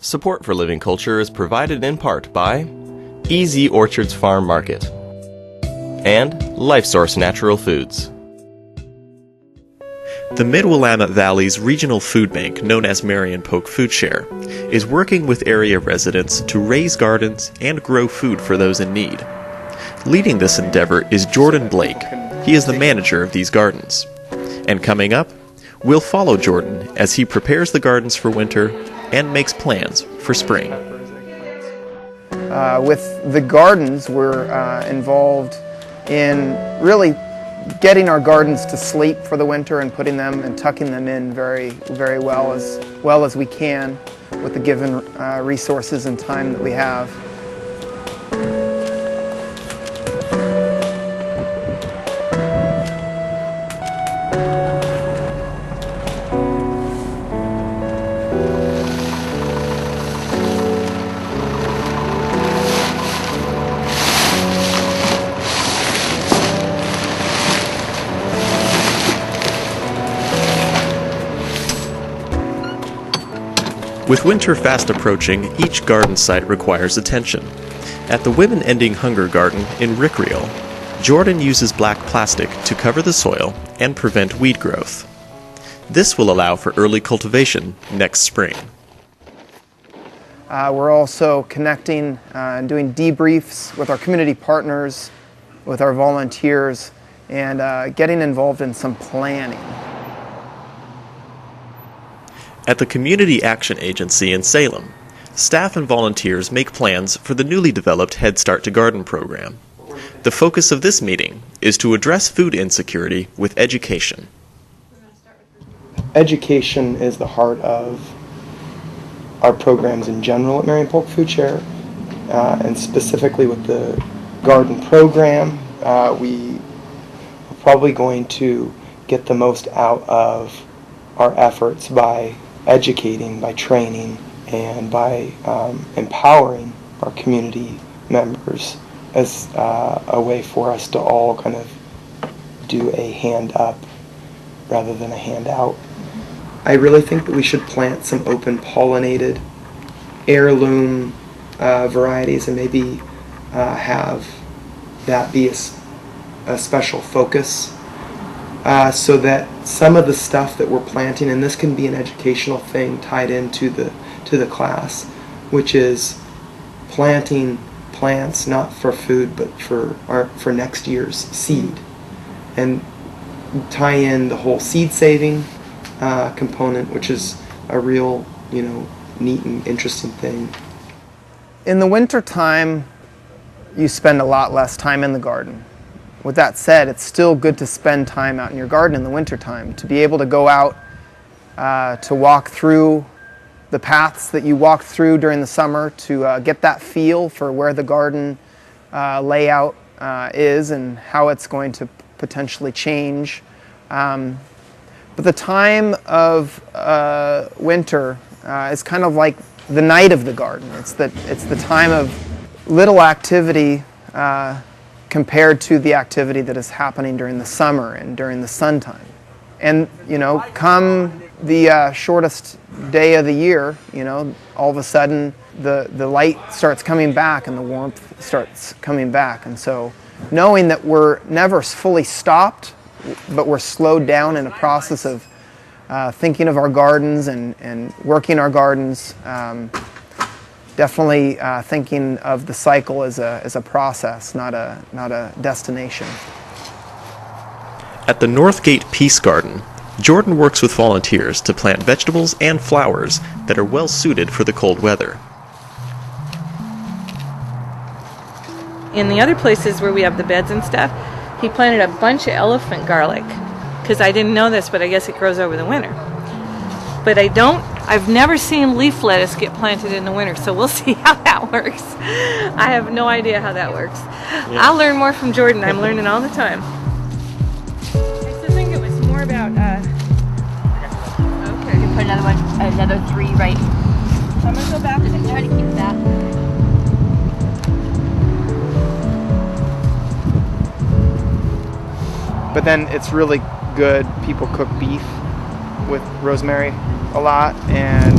Support for Living Culture is provided in part by Easy Orchards Farm Market and LifeSource Natural Foods. The Mid-Willamette Valley's regional food bank, known as Marion-Polk Food Share, is working with area residents to raise gardens and grow food for those in need. Leading this endeavor is Jordan Blake. He is the manager of these gardens. And coming up, we'll follow Jordan as he prepares the gardens for winter and makes plans for spring. With the gardens, we're involved in really getting our gardens to sleep for the winter and putting them and tucking them in very, very well as we can with the given resources and time that we have. With winter fast approaching, each garden site requires attention. At the Women Ending Hunger Garden in Rickreal, Jordan uses black plastic to cover the soil and prevent weed growth. This will allow for early cultivation next spring. We're also connecting and doing debriefs with our community partners, with our volunteers, and getting involved in some planning. At the Community Action Agency in Salem, staff and volunteers make plans for the newly developed Head Start to Garden program. The focus of this meeting is to address food insecurity with education. Education is the heart of our programs in general at Marion-Polk Food Share, and specifically with the garden program. We are probably going to get the most out of our efforts by educating, by training, and by empowering our community members as a way for us to all kind of do a hand up rather than a hand out. I really think that we should plant some open pollinated heirloom varieties and maybe have that be a special focus. So that some of the stuff that we're planting, and this can be an educational thing tied into the class, which is planting plants not for food but for next year's seed, and tie in the whole seed saving component, which is a real neat and interesting thing. In the winter time, you spend a lot less time in the garden. With that said, it's still good to spend time out in your garden in the wintertime, to be able to go out to walk through the paths that you walked through during the summer, to get that feel for where the garden layout is and how it's going to potentially change. But the time of winter is kind of like the night of the garden. It's the time of little activity compared to the activity that is happening during the summer and during the sun time. And, come the shortest day of the year, all of a sudden the light starts coming back and the warmth starts coming back. And so knowing that we're never fully stopped, but we're slowed down in a process of thinking of our gardens and working our gardens, definitely thinking of the cycle as a process, not a destination. At the Northgate Peace Garden, Jordan works with volunteers to plant vegetables and flowers that are well suited for the cold weather. In the other places where we have the beds and stuff, he planted a bunch of elephant garlic, because I didn't know this, but I guess it grows over the winter. But I've never seen leaf lettuce get planted in the winter, so we'll see how that works. I have no idea how that works. Yeah. I'll learn more from Jordan. I'm learning all the time. I used to think it was more about, okay. You can put another 3 right. So I'm going to go back and try to keep that. But then it's really good. People cook beef with rosemary a lot, and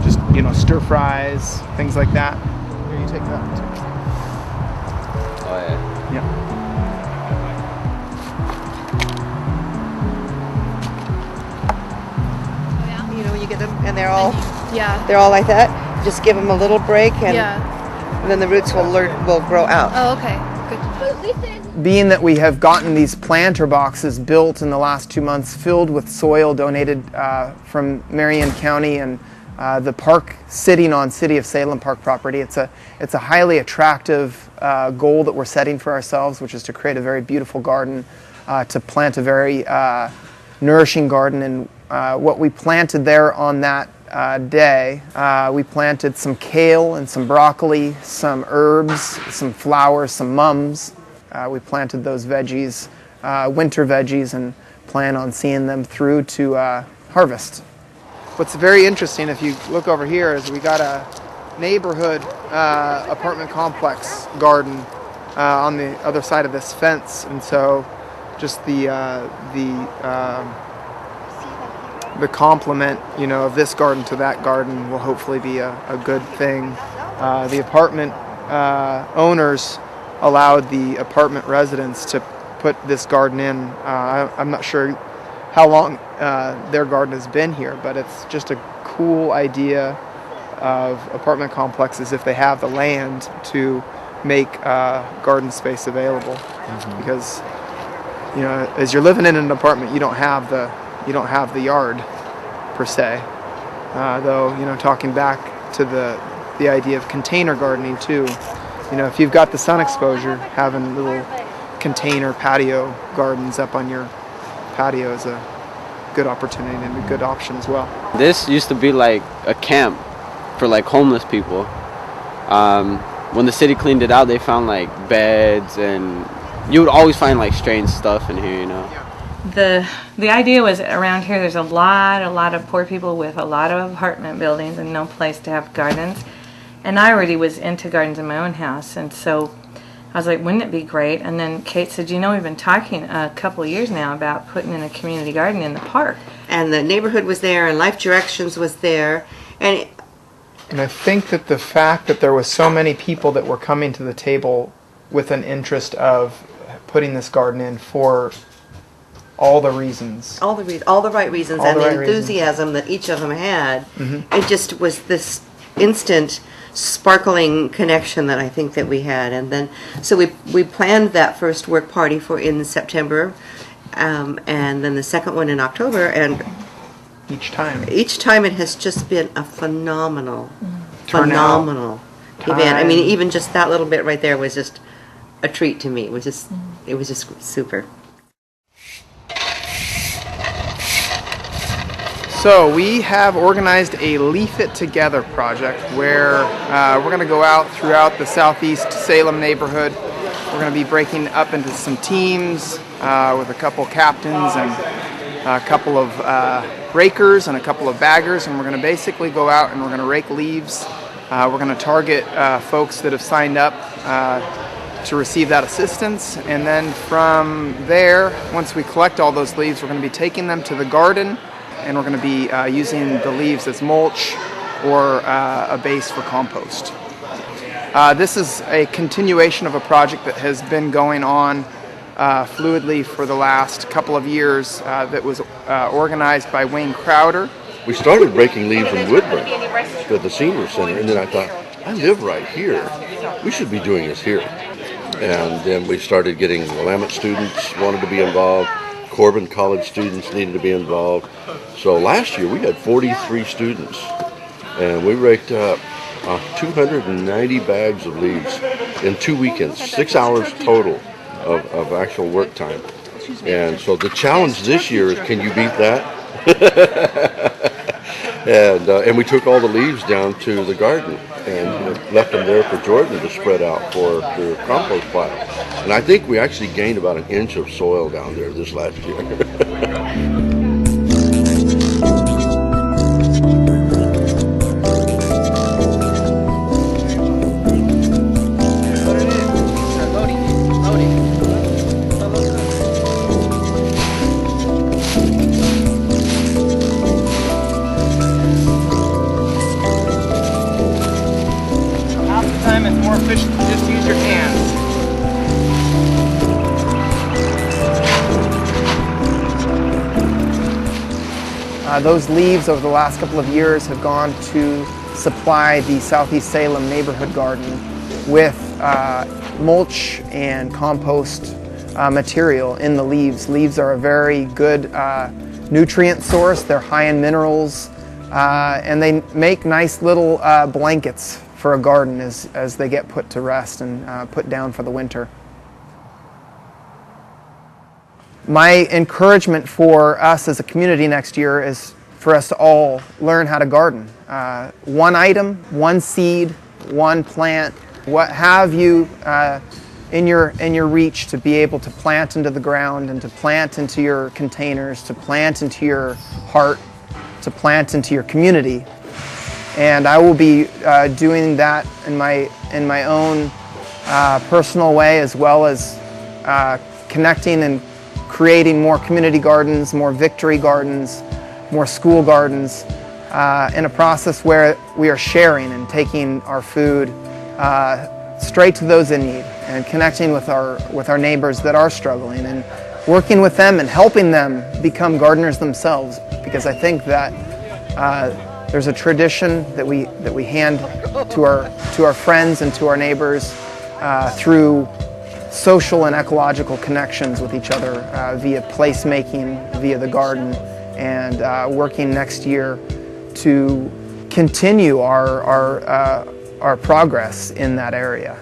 just stir fries, things like that. Here, you take that too. Oh yeah. Yeah. You get them and they're all like that. Just give them a little break and then the roots will grow out. Oh, okay. Good. Being that we have gotten these planter boxes built in the last 2 months filled with soil donated from Marion County and the park sitting on City of Salem Park property, it's a highly attractive goal that we're setting for ourselves, which is to create a very beautiful garden, to plant a very nourishing garden. And what we planted there on that day, we planted some kale and some broccoli, some herbs, some flowers, some mums. We planted those veggies, winter veggies, and plan on seeing them through to harvest. What's very interesting, if you look over here, is we got a neighborhood apartment complex garden on the other side of this fence, and so just the complement, of this garden to that garden will hopefully be a good thing. The apartment owners allowed the apartment residents to put this garden in. I'm not sure how long their garden has been here, but it's just a cool idea of apartment complexes if they have the land to make garden space available. Because as you're living in an apartment, you don't have the yard per se. Though talking back to the idea of container gardening too, if you've got the sun exposure, having little container patio gardens up on your patio is a good opportunity and a good option as well. This used to be like a camp for like homeless people. When the city cleaned it out, they found like beds, and you would always find like strange stuff in here, The idea was around here there's a lot of poor people with a lot of apartment buildings and no place to have gardens. And I already was into gardens in my own house, and so I was like, wouldn't it be great? And then Kate said, we've been talking a couple of years now about putting in a community garden in the park. And the neighborhood was there, and Life Directions was there, and I think that the fact that there was so many people that were coming to the table with an interest of putting this garden in for all the reasons. all the right reasons, All and the the right reasons. enthusiasm that each of them had. It just was this instant sparkling connection that I think that we had. And then so we planned that first work party for in September, and then the second one in October, and Each time it has just been a phenomenal Turnout, event. I time. mean, even just that little bit right there was just a treat to me. It was just super. So we have organized a Leaf It Together project where we're going to go out throughout the southeast Salem neighborhood. We're going to be breaking up into some teams with a couple captains and a couple of rakers and a couple of baggers, and we're going to basically go out and we're going to rake leaves. We're going to target folks that have signed up to receive that assistance, and then from there, once we collect all those leaves, we're going to be taking them to the garden, and we're going to be using the leaves as mulch or a base for compost. This is a continuation of a project that has been going on fluidly for the last couple of years that was organized by Wayne Crowder. We started breaking leaves in Woodburn at the senior center, and then I thought, I live right here. We should be doing this here. And then we started getting Willamette students wanted to be involved. Corbin College students needed to be involved. So last year we had 43 students, and we raked up 290 bags of leaves in 2 weekends, 6 hours total of actual work time. And so the challenge this year is, can you beat that? And we took all the leaves down to the garden and left them there for Jordan to spread out for the compost pile. And I think we actually gained about an inch of soil down there this last year. Those leaves over the last couple of years have gone to supply the Southeast Salem neighborhood garden with mulch and compost material in the leaves. Leaves are a very good nutrient source. They're high in minerals, and they make nice little blankets for a garden as they get put to rest and put down for the winter. My encouragement for us as a community next year is for us to all learn how to garden. One item, one seed, one plant, what have you in your reach to be able to plant into the ground and to plant into your containers, to plant into your heart, to plant into your community. And I will be doing that in my own personal way, as well as connecting and creating more community gardens, more victory gardens, more school gardens, in a process where we are sharing and taking our food straight to those in need and connecting with our neighbors that are struggling and working with them and helping them become gardeners themselves, because I think that there's a tradition that we hand to our friends and to our neighbors through social and ecological connections with each other via placemaking, via the garden, and working next year to continue our progress in that area.